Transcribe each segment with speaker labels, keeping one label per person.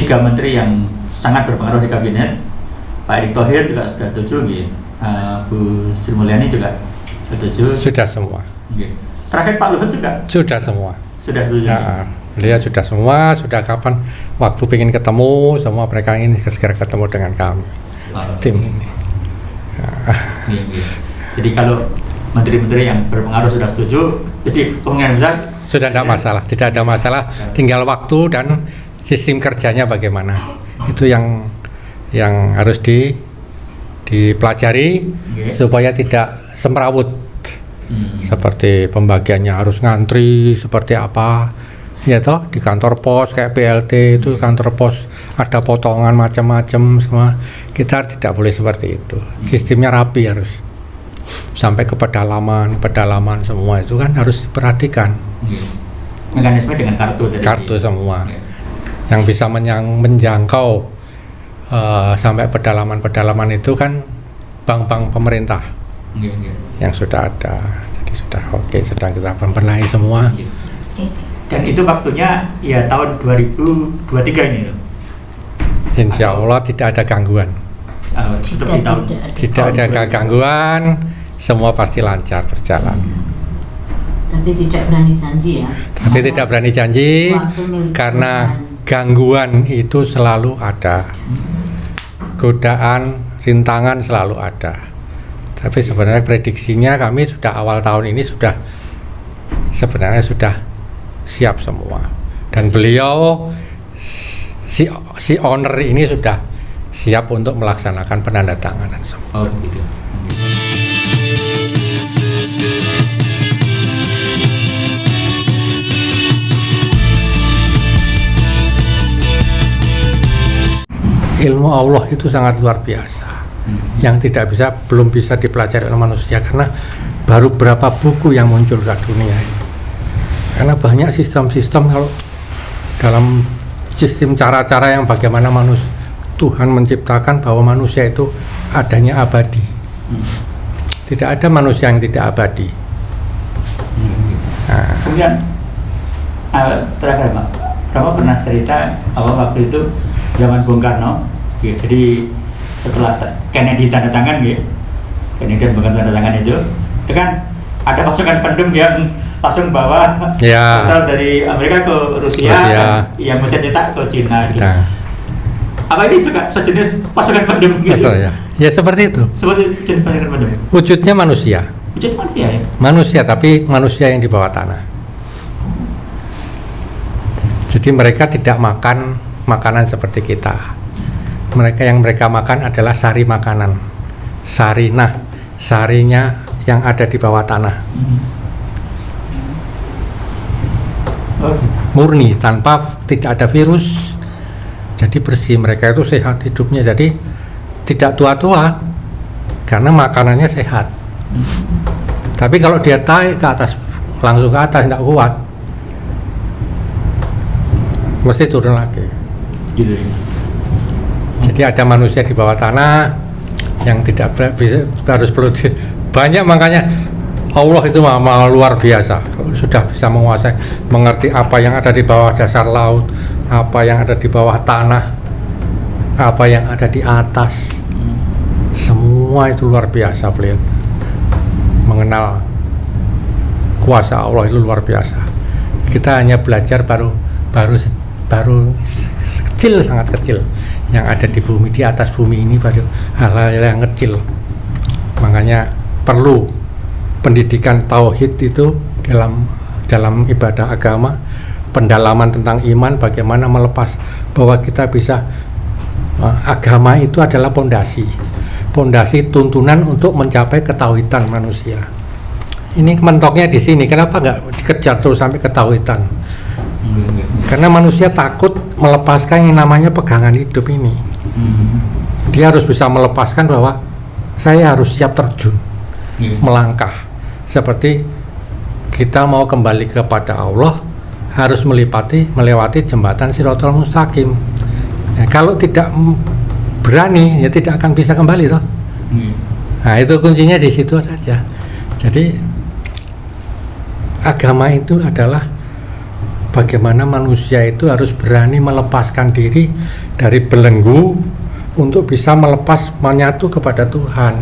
Speaker 1: 3 menteri yang sangat berpengaruh di kabinet. Pak Erick Thohir juga sudah setuju, gitu. Bu Sri Mulyani juga setuju.
Speaker 2: Sudah semua.
Speaker 1: Gitu. Terakhir Pak Luhut juga
Speaker 2: Sudah semua.
Speaker 1: sudah setuju.
Speaker 2: Ya, beliau sudah semua, sudah kapan waktu ingin ketemu, semua mereka ingin segera ketemu dengan kami. Tim ini.
Speaker 1: Gitu. Jadi kalau menteri-menteri yang berpengaruh sudah setuju, jadi kemungkinan besar
Speaker 2: Sudah tidak masalah, tidak ada masalah, tinggal waktu dan sistem kerjanya bagaimana. Itu yang harus dipelajari supaya tidak semrawut. Seperti pembagiannya harus ngantri seperti apa. Ya toh, di kantor pos kayak BLT itu kantor pos ada potongan macam-macam semua. Kita tidak boleh seperti itu. Sistemnya rapi harus. Sampai ke pedalaman semua itu kan harus diperhatikan.
Speaker 1: Mekanisme dengan kartu tadi.
Speaker 2: Kartu semua. Yang bisa menjangkau sampai pedalaman itu kan bank-bank pemerintah yang sudah ada. Jadi sudah oke, sedang kita membenahi semua.
Speaker 1: Dan itu waktunya ya tahun 2023 ini loh.
Speaker 2: Insya Allah tidak ada gangguan. Tidak ada gangguan, semua pasti lancar berjalan.
Speaker 3: Tapi tidak berani janji ya.
Speaker 2: Tapi tidak berani janji karena gangguan itu selalu ada. Godaan, rintangan selalu ada. Tapi sebenarnya prediksinya kami sudah awal tahun ini sebenarnya sudah siap semua. Dan beliau si owner ini sudah siap untuk melaksanakan penandatanganan semua.
Speaker 1: Oh begitu.
Speaker 2: Ilmu Allah itu sangat luar biasa, yang belum bisa dipelajari oleh manusia karena baru berapa buku yang muncul ke dunia ini. Karena banyak sistem-sistem, kalau dalam sistem cara-cara yang bagaimana Tuhan menciptakan bahwa manusia itu adanya abadi. Tidak ada manusia yang tidak abadi.
Speaker 1: Kemudian terakhir Pak, Bapak pernah cerita waktu itu zaman Bung Karno, jadi setelah Kennedy tanda tangan, Kennedy dan Bung Karno tanda tangan itu kan ada pasukan pendem yang langsung bawa hotel dari Amerika ke Rusia. Yang mau cetak ke Cina. Gitu. Apa ini itu Kak, sejenis pasukan pendem gitu?
Speaker 2: Ya seperti itu.
Speaker 1: Seperti jenis pasukan pendem.
Speaker 2: Wujudnya manusia.
Speaker 1: Wujud manusia ya?
Speaker 2: Manusia, tapi manusia yang di bawah tanah. Jadi mereka tidak makan makanan seperti kita. Yang mereka makan adalah sari makanan. Sarinya yang ada di bawah tanah. Murni, tidak ada virus. Jadi bersih, mereka itu sehat hidupnya. Jadi tidak tua-tua karena makanannya sehat. Tapi kalau dia naik ke atas, langsung ke atas, tidak kuat, mesti turun lagi.
Speaker 1: Gitu ya.
Speaker 2: Jadi ada manusia di bawah tanah yang tidak bisa, harus perlu banyak, makanya Allah itu luar biasa. Sudah bisa menguasai, mengerti apa yang ada di bawah dasar laut, apa yang ada di bawah tanah, apa yang ada di atas. Semua itu luar biasa beliau. Mengenal kuasa Allah itu luar biasa. Kita hanya belajar baru kecil, sangat kecil yang ada di bumi, di atas bumi ini, baru hal-hal yang kecil. Makanya perlu pendidikan tauhid itu dalam ibadah agama, pendalaman tentang iman, bagaimana melepas bahwa kita bisa agama itu adalah pondasi tuntunan untuk mencapai ketauhidan manusia. Ini mentoknya di sini. Kenapa nggak dikejar terus sampai ketauhidan? Karena manusia takut melepaskan yang namanya pegangan hidup ini. Dia harus bisa melepaskan bahwa saya harus siap terjun, melangkah. Seperti kita mau kembali kepada Allah, harus melewati jembatan Shirathul Mustaqim. Ya, kalau tidak berani, ya tidak akan bisa kembali toh. Nah, itu kuncinya di situ saja. Jadi agama itu adalah bagaimana manusia itu harus berani melepaskan diri dari belenggu untuk bisa menyatu kepada Tuhan.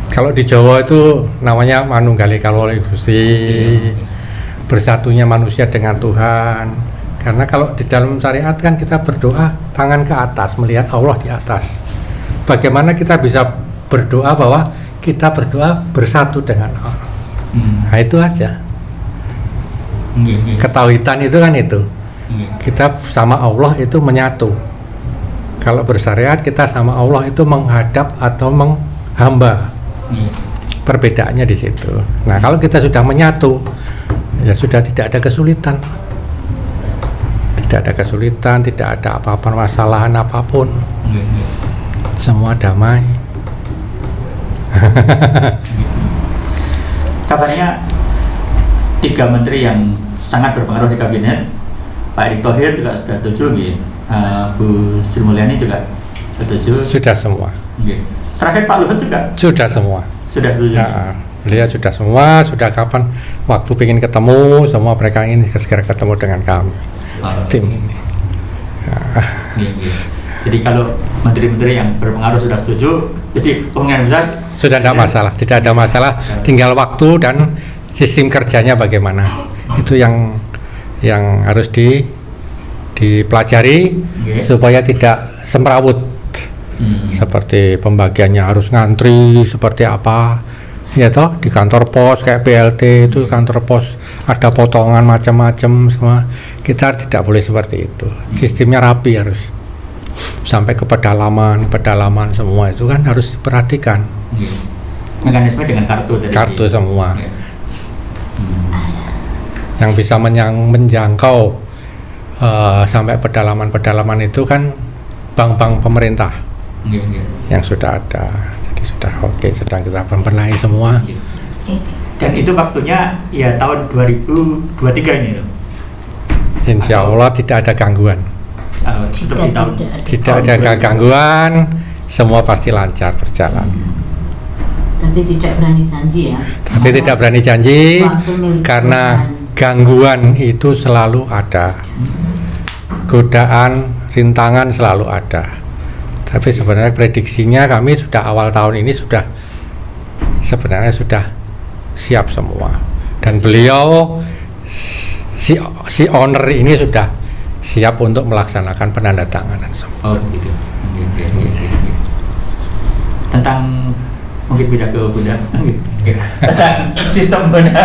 Speaker 2: Kalau di Jawa itu namanya manunggali kalori Gusti, bersatunya manusia dengan Tuhan. Karena kalau di dalam syariat kan kita berdoa tangan ke atas, melihat Allah di atas. Bagaimana kita bisa berdoa bahwa kita berdoa bersatu dengan Allah? Nah itu aja. Ketauhidan itu kan itu. Kita sama Allah itu menyatu. Kalau bersyariat kita sama Allah itu menghadap atau menghamba. Perbedaannya di situ. Nah kalau kita sudah menyatu, ya sudah tidak ada kesulitan. Tidak ada kesulitan, tidak ada apa-apa permasalahan apapun. Semua damai.
Speaker 1: Kabarnya 3 menteri yang sangat berpengaruh di kabinet, Pak Erick Thohir juga sudah setuju, Bu Sri Mulyani juga setuju.
Speaker 2: Sudah semua.
Speaker 1: Terakhir Pak Luhut juga
Speaker 2: sudah semua.
Speaker 1: Sudah setuju.
Speaker 2: Ya, beliau sudah semua. Sudah kapan waktu ingin ketemu, semua mereka ingin segera ketemu dengan kami. Tim ini.
Speaker 1: Jadi kalau menteri-menteri yang berpengaruh sudah setuju, jadi kemungkinan besar
Speaker 2: sudah tidak masalah, tidak ada masalah. Tinggal waktu dan sistem kerjanya bagaimana. Itu yang harus dipelajari supaya tidak semrawut. Seperti pembagiannya harus ngantri seperti apa. Ya toh di kantor pos kayak BLT itu kantor pos ada potongan macam-macam semua. Kita tidak boleh seperti itu. Sistemnya rapi harus sampai ke pedalaman semua itu kan harus diperhatikan.
Speaker 1: Mekanisme dengan kartu
Speaker 2: semua. Yang bisa menjangkau sampai pedalaman itu kan bank-bank pemerintah yang sudah ada. Jadi sudah oke, sedang kita membenahi semua.
Speaker 1: Dan itu waktunya ya tahun 2023 ini loh.
Speaker 2: Insya Allah tidak ada gangguan. Tidak ada gangguan, semua pasti lancar berjalan.
Speaker 3: Tapi tidak berani janji ya.
Speaker 2: Tapi tidak berani janji karena gangguan itu selalu ada. Godaan, rintangan selalu ada. Tapi sebenarnya prediksinya kami sudah awal tahun ini sebenarnya sudah siap semua. Dan beliau si owner ini sudah siap untuk melaksanakan penandatanganan semua.
Speaker 1: Oh begitu. Tentang mungkin beda ke Bunda. Tentang sistem Bunda.